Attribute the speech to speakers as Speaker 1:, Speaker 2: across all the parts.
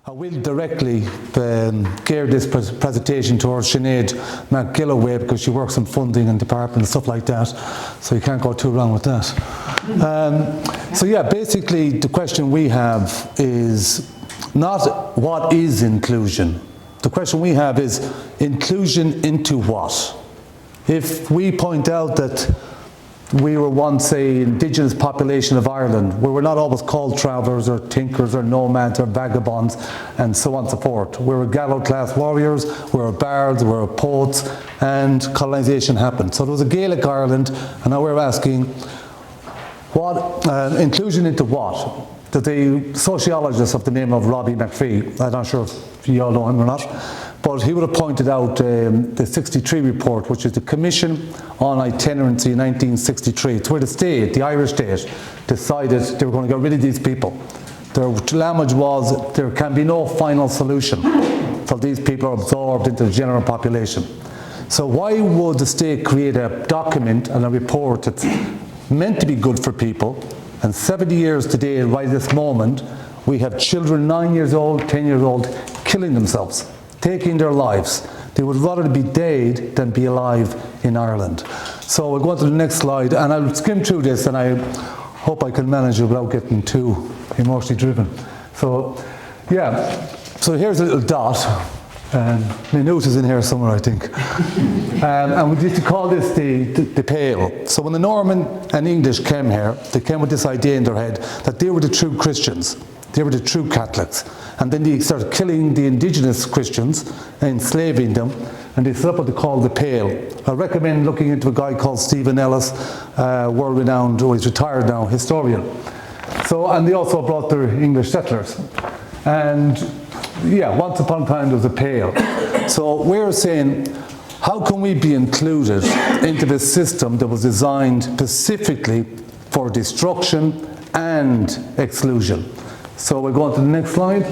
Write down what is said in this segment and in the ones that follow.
Speaker 1: I will directly gear this presentation towards Sinead McGilloway because she works in funding and department and stuff like that, so you can't go too wrong with that. So yeah, basically the question we have is not what is inclusion. The question we have is inclusion into what? If we point out that we were once an indigenous population of Ireland, we were not always called travellers or tinkers or nomads or vagabonds and so on and so forth. We were Gallo class warriors, we were bards, we were poets, and colonisation happened. So there was a Gaelic Ireland, and now we're asking, what inclusion into what? That the sociologist of the name of Robbie McPhee, I'm not sure if you all know him or not, but he would have pointed out the 63 report, which is the Commission on Itinerancy in 1963. It's where the state, the Irish state, decided they were going to get rid of these people. Their language was, there can be no final solution until these people are absorbed into the general population. So why would the state create a document and a report that's meant to be good for people, and 70 years today, right at this moment, we have children 9 years old, 10 years old, killing themselves, taking their lives. They would rather be dead than be alive in Ireland. So we'll go on to the next slide, and I'll skim through this, and I hope I can manage it without getting too emotionally driven. So, yeah, so here's a little dot, and Maynooth is in here somewhere, I think. And we used to call this the Pale. So when the Norman and English came here, they came with this idea in their head that they were the true Christians. They were the true Catholics. And then they started killing the indigenous Christians, enslaving them, and they set up what they call the Pale. I recommend looking into a guy called Stephen Ellis, world-renowned, he's retired now, historian. So, and they also brought their English settlers. And yeah, once upon a time there was a Pale. So we're saying, how can we be included into this system that was designed specifically for destruction and exclusion? So we'll go on to the next slide.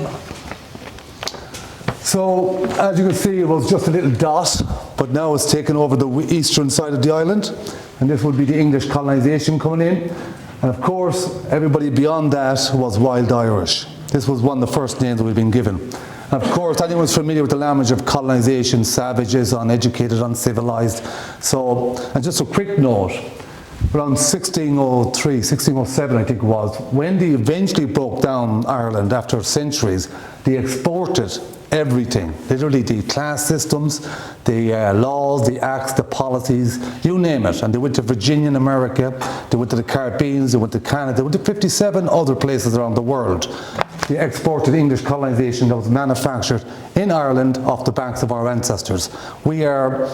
Speaker 1: So as you can see, it was just a little dot, but now it's taken over the eastern side of the island, and this would be the English colonisation coming in. And of course, everybody beyond that was wild Irish. This was one of the first names that we've been given. And of course, anyone who's familiar with the language of colonisation, savages, uneducated, uncivilized. So, and just a quick note, around 1603, 1607 I think it was, when they eventually broke down Ireland after centuries, they exported everything, literally the class systems, the laws, the acts, the policies, you name it. And they went to Virginia in America, they went to the Caribbean, they went to Canada, they went to 57 other places around the world. They exported English colonisation that was manufactured in Ireland off the backs of our ancestors. We are,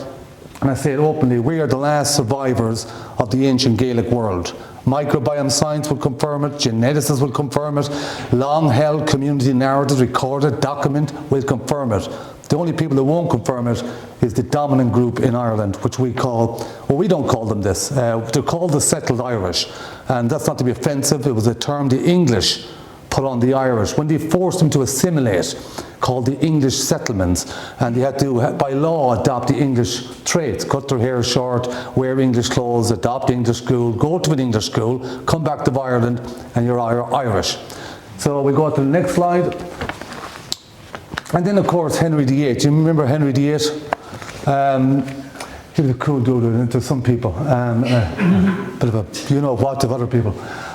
Speaker 1: and I say it openly, we are the last survivors of the ancient Gaelic world. Microbiome science will confirm it, geneticists will confirm it, long-held community narratives, recorded, document will confirm it. The only people that won't confirm it is the dominant group in Ireland, which we call, well, we don't call them this, they're called the settled Irish. And that's not to be offensive, it was a term the English put on the Irish when they forced them to assimilate, called the English settlements, and they had to, by law, adopt the English traits, cut their hair short, wear English clothes, adopt English school, go to an English school, come back to Ireland, and you're Irish. So we go to the next slide. And then, of course, Henry VIII. You remember Henry VIII? He was a cool dude to some people, bit of a you-know-what to other people.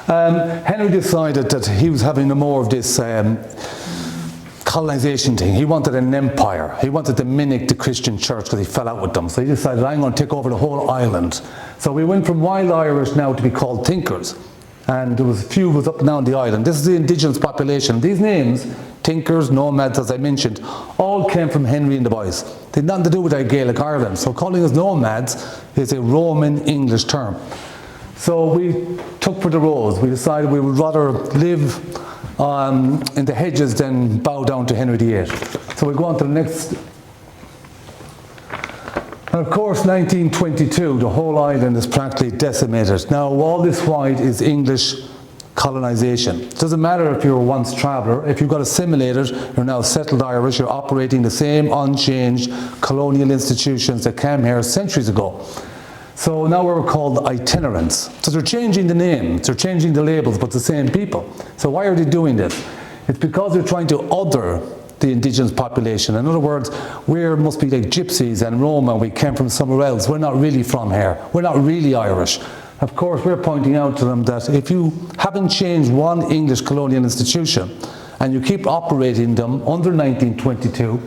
Speaker 1: Henry decided that he was having more of this colonisation thing. He wanted an empire. He wanted to mimic the Christian church because he fell out with them. So he decided, I'm going to take over the whole island. So we went from wild Irish now to be called tinkers. And there was a few of us up and down the island. This is the indigenous population. These names, tinkers, nomads, as I mentioned, all came from Henry and the boys. They had nothing to do with our Gaelic Ireland. So calling us nomads is a Roman English term. So we took for the rose. We decided we would rather live in the hedges than bow down to Henry VIII. So we go on to the next. And of course, 1922, the whole island is practically decimated. Now, all this white is English colonisation. It doesn't matter if you were once traveller. If you got assimilated, you're now settled Irish, you're operating the same unchanged colonial institutions that came here centuries ago. So now we're called itinerants. So they're changing the names, they're changing the labels, but the same people. So why are they doing this? It's because they're trying to other the indigenous population. In other words, we must be like gypsies and Roma, we came from somewhere else. We're not really from here. We're not really Irish. Of course, we're pointing out to them that if you haven't changed one English colonial institution and you keep operating them under 1922,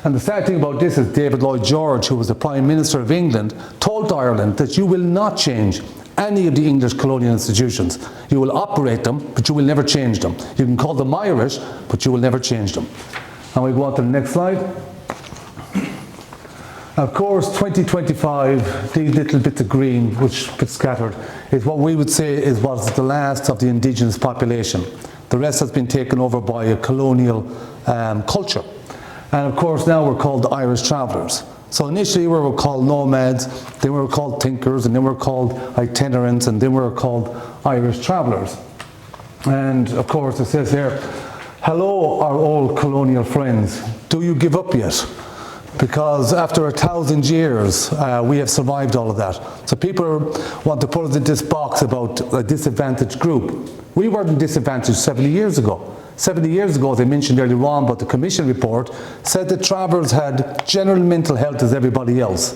Speaker 1: and the sad thing about this is David Lloyd George, who was the Prime Minister of England, told Ireland that you will not change any of the English colonial institutions. You will operate them, but you will never change them. You can call them Irish, but you will never change them. And we go on to the next slide. Of course, 2025, these little bits of green, which bit scattered, is what we would say was the last of the indigenous population. The rest has been taken over by a colonial culture. And of course, now we're called the Irish travellers. So initially we were called nomads, then we were called thinkers, and then we were called itinerants, and then we were called Irish travellers. And of course it says here, hello our old colonial friends, do you give up yet? Because after 1,000 years we have survived all of that. So people want to put us in this box about a disadvantaged group. We weren't disadvantaged 70 years ago. 70 years ago, as I mentioned earlier on, but the Commission report said that travellers had general mental health as everybody else.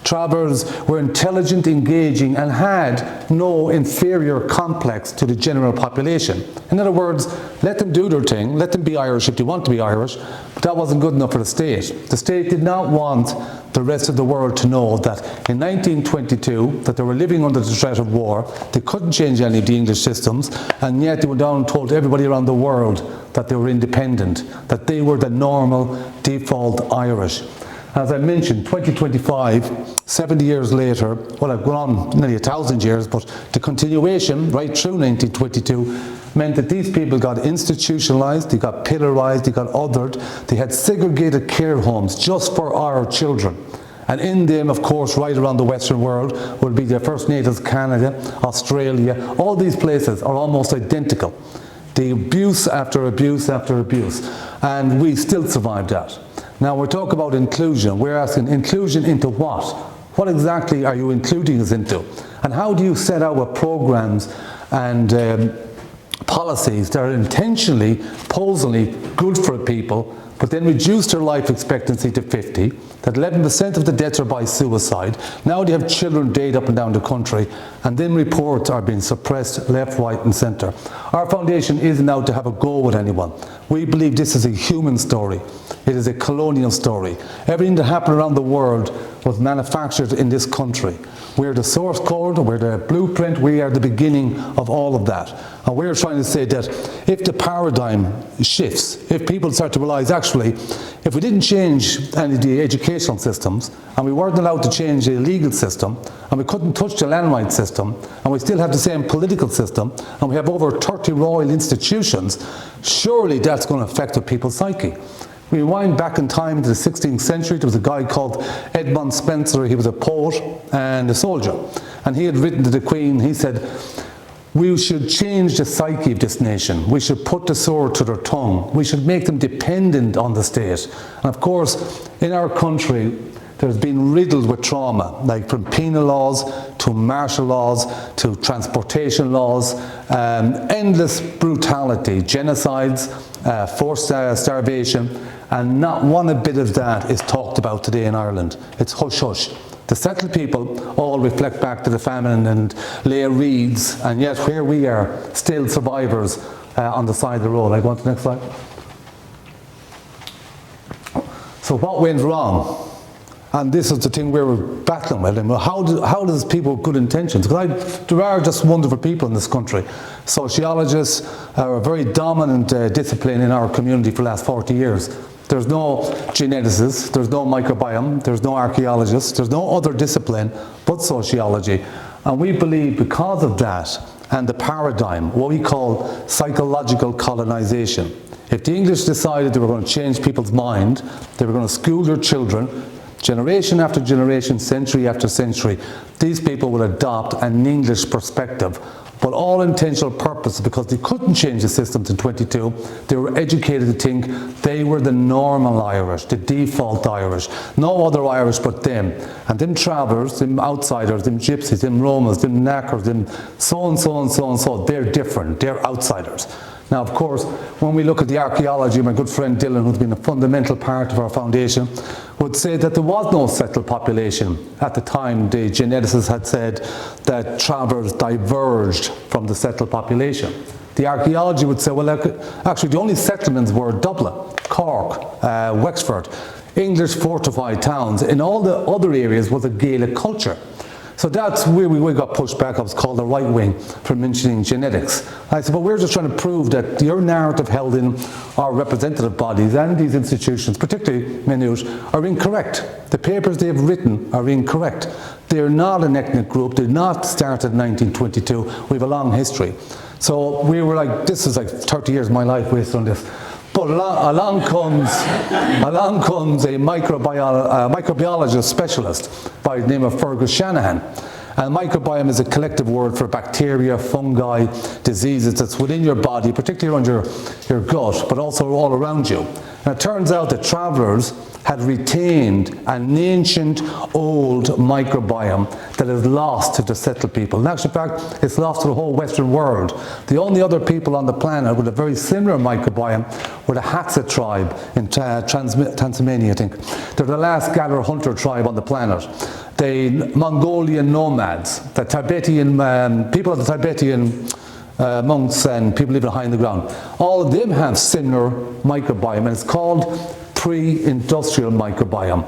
Speaker 1: Travellers were intelligent, engaging, and had no inferior complex to the general population. In other words, let them do their thing, let them be Irish if they want to be Irish, but that wasn't good enough for the state. The state did not want the rest of the world to know that in 1922, that they were living under the threat of war, they couldn't change any of the English systems, and yet they went down and told everybody around the world that they were independent, that they were the normal, default Irish. As I mentioned, 2025, 70 years later, well, I've gone on nearly 1,000 years, but the continuation right through 1922 meant that these people got institutionalised, they got pillarised, they got othered, they had segregated care homes just for our children. And in them, of course, right around the Western world, will be the First Natives, Canada, Australia, all these places are almost identical. The abuse after abuse after abuse, and we still survived that. Now we're talking about inclusion. We're asking inclusion into what? What exactly are you including us into? And how do you set out programs and policies that are intentionally, supposedly good for people, but then reduce their life expectancy to 50, that 11% of the deaths are by suicide. Now they have children died up and down the country, and then reports are being suppressed left, right and centre. Our foundation isn't out to have a go with anyone. We believe this is a human story. It is a colonial story. Everything that happened around the world was manufactured in this country. We're the source code, we're the blueprint, we are the beginning of all of that. And we're trying to say that if the paradigm shifts, if people start to realise actually, if we didn't change any of the educational systems, and we weren't allowed to change the legal system, and we couldn't touch the land rights system, and we still have the same political system, and we have over 30 royal institutions, surely that's going to affect the people's psyche. We rewind back in time to the 16th century, there was a guy called Edmund Spenser. He was a poet and a soldier, and he had written to the Queen, he said, we should change the psyche of this nation. We should put the sword to their tongue. We should make them dependent on the state. And of course, in our country, there's been riddled with trauma, like from penal laws to martial laws to transportation laws, endless brutality, genocides, forced starvation, and not one bit of that is talked about today in Ireland. It's hush hush. The settled people all reflect back to the famine and lay reeds, and yet here we are, still survivors on the side of the road. I go on to the next slide. So what went wrong? And this is the thing we were battling with. And how does people with good intentions? Because there are just wonderful people in this country. Sociologists are a very dominant discipline in our community for the last 40 years. There's no geneticists, there's no microbiome, there's no archaeologists, there's no other discipline but sociology. And we believe because of that and the paradigm, what we call psychological colonization, if the English decided they were going to change people's mind, they were going to school their children, generation after generation, century after century, these people will adopt an English perspective. But all intentional purpose, because they couldn't change the systems in 22, they were educated to think they were the normal Irish, the default Irish, no other Irish but them. And them travellers, them outsiders, them gypsies, them Romas, them knackers, them so and so and so and so, they're different, they're outsiders. Now, of course, when we look at the archaeology, my good friend Dylan, who's been a fundamental part of our foundation, would say that there was no settled population. At the time, the geneticists had said that travellers diverged from the settled population. The archaeology would say, well, actually the only settlements were Dublin, Cork, Wexford, English fortified towns. In all the other areas was a Gaelic culture. So that's where we got pushed back. I was called the right wing for mentioning genetics. I said, well, we're just trying to prove that your narrative held in our representative bodies and these institutions, particularly Maynooth, are incorrect. The papers they've written are incorrect. They're not an ethnic group. They did not start in 1922. We have a long history. So we were like, this is like 30 years of my life wasted on this. But along comes a microbiologist specialist by the name of Fergus Shanahan. And microbiome is a collective word for bacteria, fungi, diseases that's within your body, particularly around your gut, but also all around you. And it turns out that travellers had retained an ancient, old microbiome that is lost to the settled people. In actual fact, it's lost to the whole Western world. The only other people on the planet with a very similar microbiome were the Hatsa tribe in Tanzania, I think. They're the last gatherer-hunter tribe on the planet. The Mongolian nomads, the Tibetan, people of the Tibetan monks and people living high in the ground, all of them have similar microbiome, and it's called pre-industrial microbiome,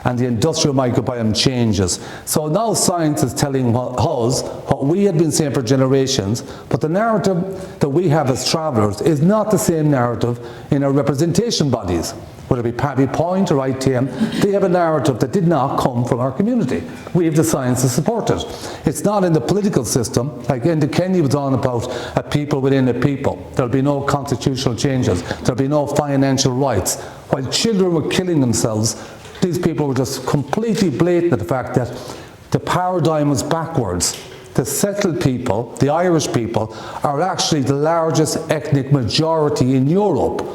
Speaker 1: and the industrial microbiome changes. So now science is telling us what we had been saying for generations, but the narrative that we have as travellers is not the same narrative in our representation bodies. Whether it be Paddy Point or ITM, they have a narrative that did not come from our community. We have the science to support it. It's not in the political system, like Enda Kenny was on about a people within a people. There'll be no constitutional changes. There'll be no financial rights. While children were killing themselves, these people were just completely blatant at the fact that the paradigm was backwards. The settled people, the Irish people, are actually the largest ethnic majority in Europe.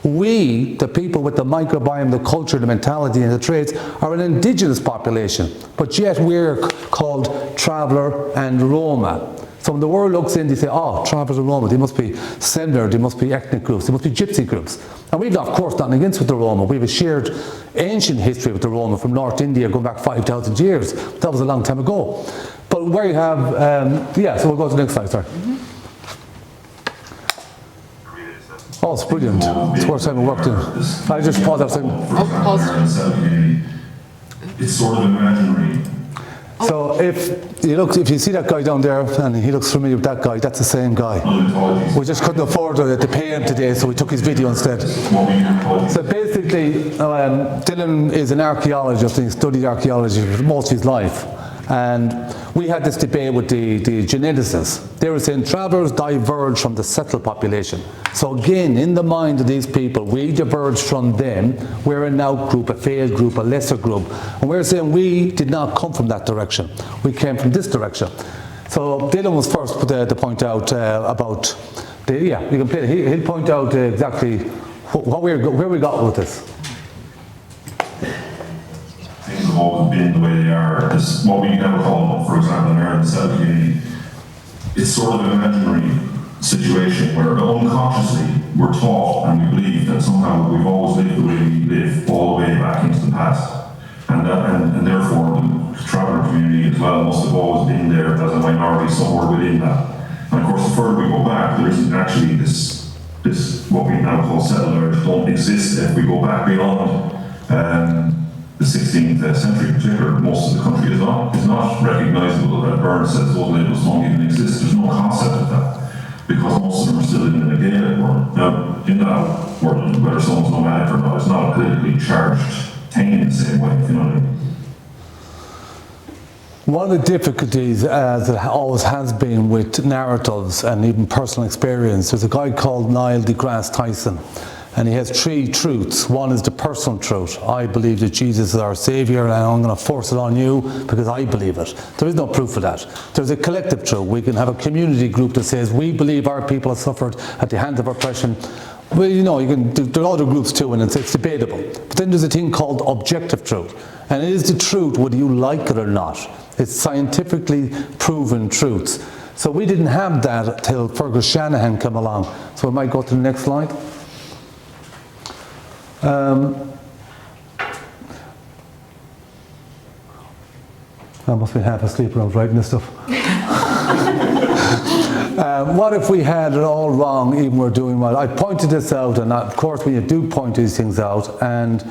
Speaker 1: We, the people with the microbiome, the culture, the mentality and the traits, are an indigenous population, but yet we're called traveller and Roma. So when the world looks in, they say, oh, travellers and Roma, they must be similar, they must be ethnic groups, they must be gypsy groups. And we've, of course, nothing against with the Roma. We have a shared ancient history with the Roma from North India going back 5,000 years. That was a long time ago. But where you have, so we'll go to the next slide, sorry. Oh, it's brilliant. It's the first time I worked in. I just paused that second.
Speaker 2: Pause. It's sort of imaginary.
Speaker 1: So if you see that guy down there, and he looks familiar with that guy, that's the same guy. We just couldn't afford to pay him today, so we took his video instead. So basically, Dylan is an archaeologist, and he studied archaeology for most of his life. And we had this debate with the geneticists. They were saying travellers diverge from the settled population. So again, in the mind of these people, we diverge from them. We're an out group, a failed group, a lesser group. And we're saying we did not come from that direction. We came from this direction. So Dylan was first to point out about you can play it. He'll point out exactly where we got with this.
Speaker 2: Things have always been the way they are. This, what we now call, for example, in Ireland, the Celtic community, it's sort of an imaginary situation where unconsciously we're taught and we believe that somehow we've always lived the way we live all the way back into the past. And therefore the traveller community as well must have always been there as a minority somewhere within that. And of course, the further we go back, there isn't actually this what we now call settlers don't exist if we go back beyond the 16th century in particular. Most of the country is not recognisable. As Bernard says, those labels don't even exist. There's no concept of that, because most of them are still living in a Gaelic world. Now, in that world, whether someone's nomadic or not, it's not a politically charged thing in the same way, if you know what I mean.
Speaker 1: One of the difficulties, as it always has been with narratives and even personal experience, there's a guy called Niall deGrasse Tyson, and he has three truths. One is the personal truth. I believe that Jesus is our Saviour, and I'm going to force it on you because I believe it. There is no proof of that. There's a collective truth. We can have a community group that says we believe our people have suffered at the hands of oppression. Well, you know, there are other groups too, and it's debatable. But then there's a thing called objective truth, and it is the truth whether you like it or not. It's scientifically proven truths. So we didn't have that until Fergus Shanahan came along. So we might go to the next slide. I must be half asleep when I was writing this stuff. What if we had it all wrong, even we're doing well? I pointed this out, and of course when you do point these things out, and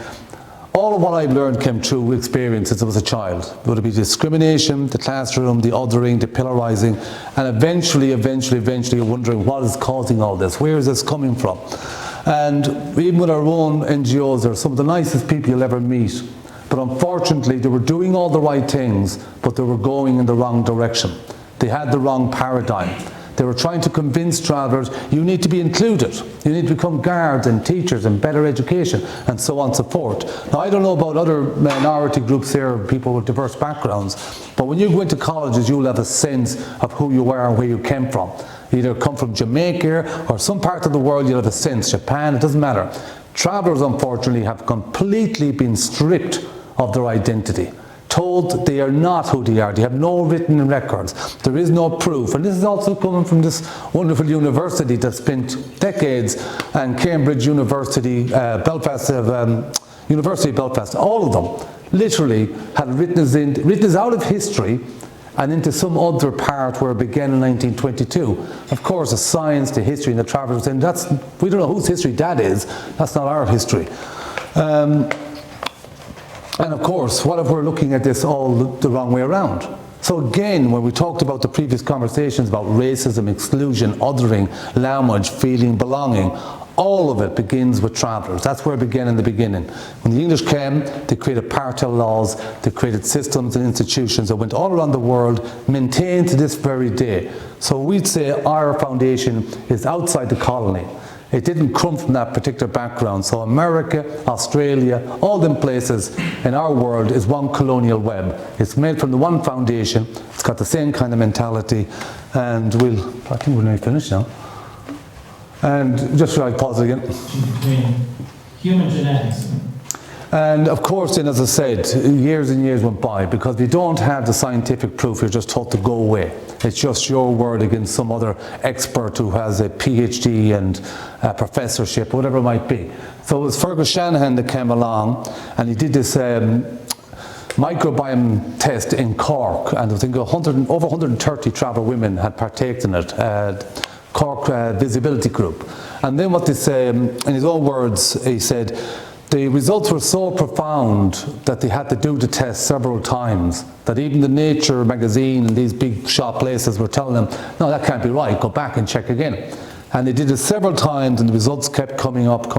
Speaker 1: all of what I've learned came through experience since I was a child. Would it be discrimination, the classroom, the othering, the pillarizing, and eventually you're wondering what is causing all this? Where is this coming from? And even with our own NGOs, they're some of the nicest people you'll ever meet. But unfortunately, they were doing all the right things, but they were going in the wrong direction. They had the wrong paradigm. They were trying to convince travellers, you need to be included. You need to become guards and teachers and better education, and so on and so forth. Now, I don't know about other minority groups here, people with diverse backgrounds, but when you go into colleges, you'll have a sense of who you are and where you came from. You either come from Jamaica or some part of the world, you'll have a sense. Japan, it doesn't matter. Travellers, unfortunately, have completely been stripped of their identity. Told they are not who they are. They have no written records. There is no proof. And this is also coming from this wonderful university that spent decades, and Cambridge University, University of Belfast, all of them literally had written us out of history and into some other part where it began in 1922. Of course, the science, the history, and the travellers, and we don't know whose history that is. That's not our history. And of course, what if we're looking at this all the wrong way around? So again, when we talked about the previous conversations about racism, exclusion, othering, language, feeling, belonging, all of it begins with travellers. That's where it began in the beginning. When the English came, they created apartheid laws, they created systems and institutions that went all around the world, maintained to this very day. So we'd say our foundation is outside the colony. It didn't come from that particular background. So America, Australia, all them places in our world is one colonial web. It's made from the one foundation. It's got the same kind of mentality. And I think we're nearly finished now. And just try to pause it again.
Speaker 3: Between human genetics.
Speaker 1: And of course, then, as I said, years and years went by, because if you don't have the scientific proof, you're just taught to go away. It's just your word against some other expert who has a PhD and a professorship, whatever it might be. So it was Fergus Shanahan that came along, and he did this microbiome test in Cork, and I think over 130 travel women had partaken in it. Cork Visibility Group. And then what they say, in his own words, he said, the results were so profound that they had to do the test several times, that even the Nature magazine and these big shop places were telling them, no, that can't be right, go back and check again. And they did it several times, and the results kept coming up.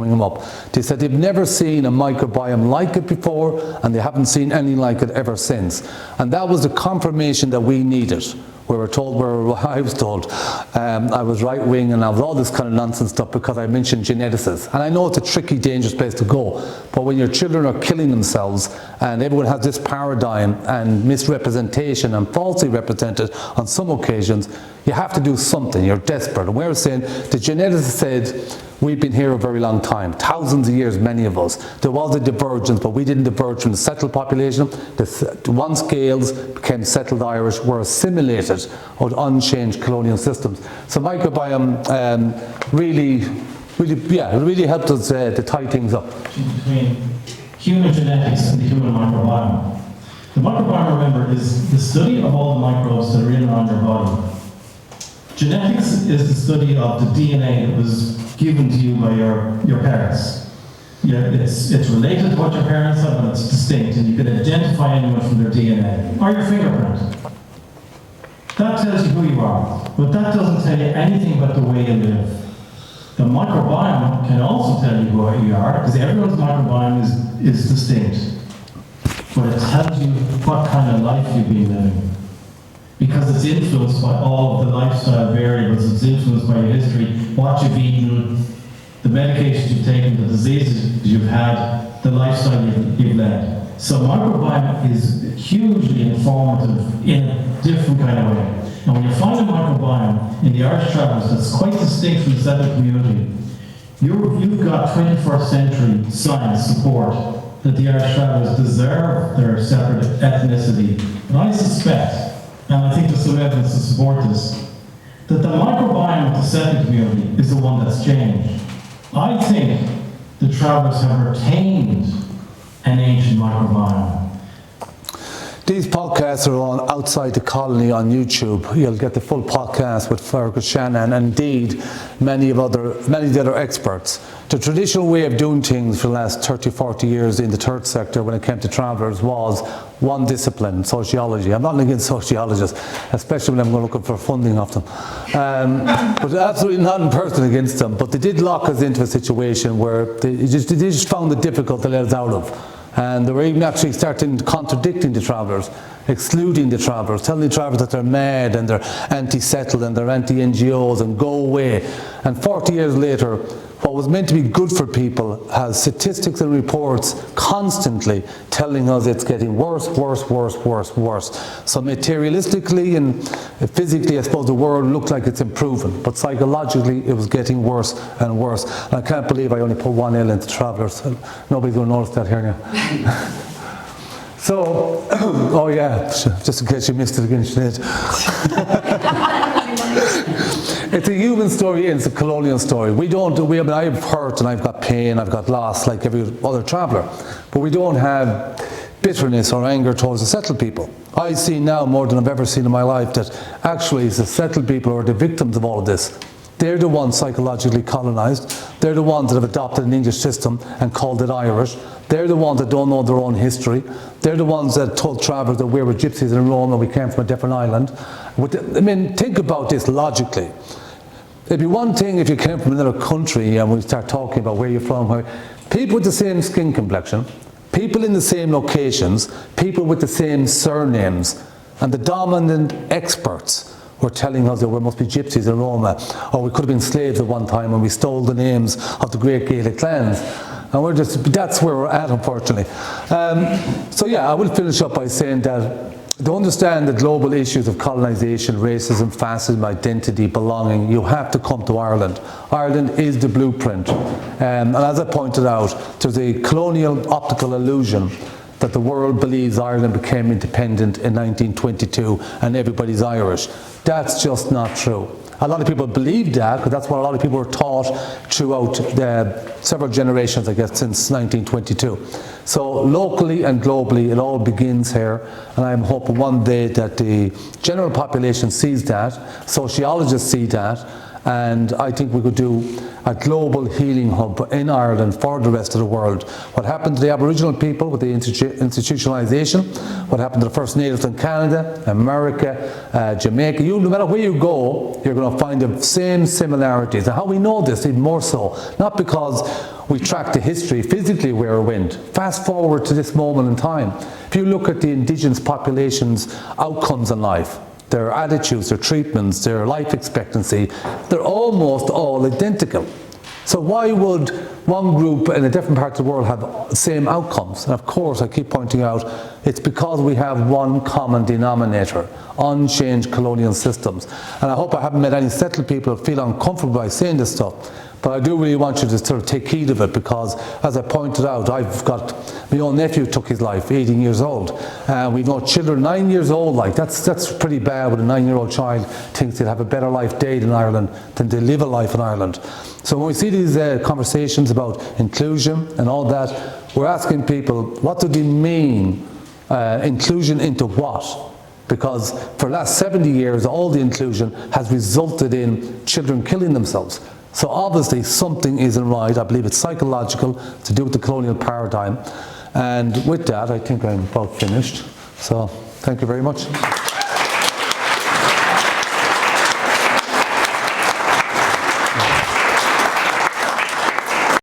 Speaker 1: They said they've never seen a microbiome like it before, and they haven't seen anything like it ever since. And that was the confirmation that we needed. I was told, I was right wing and I was all this kind of nonsense stuff because I mentioned geneticists. And I know it's a tricky, dangerous place to go, but when your children are killing themselves and everyone has this paradigm and misrepresentation and falsely represented on some occasions, you have to do something. You're desperate. And we're saying, the geneticists said, we've been here a very long time, thousands of years, many of us. There was a divergence, but we didn't diverge from the settled population. The one scales became settled Irish, were assimilated of unchanged colonial systems. So microbiome really helped us to tie things up.
Speaker 3: Between human genetics and the human microbiome. The microbiome, remember, is the study of all the microbes that are in and around your body. Genetics is the study of the DNA that was given to you by your parents. Yeah, it's related to what your parents have, and it's distinct, and you can identify anyone from their DNA or your fingerprint. That tells you who you are, but that doesn't tell you anything about the way you live. The microbiome can also tell you who you are, because everyone's microbiome is distinct, but it tells you what kind of life you've been living. Because it's influenced by all of the lifestyle variables, it's influenced by your history, what you've eaten, the medications you've taken, the diseases you've had, the lifestyle you've led. So microbiome is hugely informative in a different kind of way. And when you find a microbiome in the Irish travellers that's quite distinct from the settled community, you've got 21st century science support that the Irish travellers deserve their separate ethnicity. And I suspect, and I think there's some evidence to support this, that the microbiome of the settled community is the one that's changed. I think the travellers have retained an ancient microbiome.
Speaker 1: These podcasts are on Outside the Colony on YouTube. You'll get the full podcast with Fergus Shannon and indeed many of the other experts. The traditional way of doing things for the last 30, 40 years in the third sector when it came to travellers was one discipline, sociology. I'm not against sociologists, especially when I'm looking for funding of them. But absolutely not in person against them. But they did lock us into a situation where they just found it difficult to let us out of. And they were even actually starting contradicting the travellers, excluding the travellers, telling the travellers that they're mad and they're anti-settled and they're anti-NGOs and go away. And 40 years later, what was meant to be good for people has statistics and reports constantly telling us it's getting worse, worse, worse, worse, worse. So materialistically and physically, I suppose the world looked like it's improving, but psychologically it was getting worse and worse. And I can't believe I only put one L into travellers. Nobody's going to notice that here now. So, oh yeah, just in case you missed it again, Sinead. It's a human story and it's a colonial story. I've hurt and I've got pain, I've got loss like every other traveller, but we don't have bitterness or anger towards the settled people. I see now more than I've ever seen in my life that actually it's the settled people who are the victims of all of this. They're the ones psychologically colonised. They're the ones that have adopted an English system and called it Irish. They're the ones that don't know their own history. They're the ones that told travellers that we were gypsies in Rome and we came from a different island. I mean, think about this logically. It'd be one thing if you came from another country and we start talking about where you're from. People with the same skin complexion, people in the same locations, people with the same surnames, and the dominant experts were telling us that we must be gypsies in Roma, or we could have been slaves at one time when we stole the names of the great Gaelic clans. And that's where we're at, unfortunately. So yeah, I will finish up by saying that to understand the global issues of colonisation, racism, fascism, identity, belonging, you have to come to Ireland. Ireland is the blueprint. And as I pointed out, there's a colonial optical illusion that the world believes Ireland became independent in 1922 and everybody's Irish. That's just not true. A lot of people believe that because that's what a lot of people were taught throughout several generations, I guess, since 1922. So locally and globally, it all begins here, and I'm hoping one day that the general population sees that, sociologists see that, and I think we could do a global healing hub in Ireland for the rest of the world. What happened to the Aboriginal people with the institutionalisation, what happened to the First Natives in Canada, America, Jamaica, no matter where you go, you're going to find the same similarities. And how we know this, even more so, not because we track the history physically where it went. Fast forward to this moment in time. If you look at the indigenous population's outcomes in life, their attitudes, their treatments, their life expectancy, they're almost all identical. So why would one group in a different part of the world have the same outcomes? And of course, I keep pointing out, it's because we have one common denominator, unchanged colonial systems. And I hope I haven't made any settled people feel uncomfortable by saying this stuff. But I do really want you to sort of take heed of it because, as I pointed out, I've got my own nephew took his life, 18 years old. We've no children, 9 years old. Like that's pretty bad when a 9-year-old child thinks they'll have a better life dead in Ireland than they live a life in Ireland. So when we see these conversations about inclusion and all that, we're asking people, what do they mean? Inclusion into what? Because for the last 70 years, all the inclusion has resulted in children killing themselves. So obviously something isn't right. I believe it's psychological, to do with the colonial paradigm. And with that, I think I'm about finished. So thank you very much.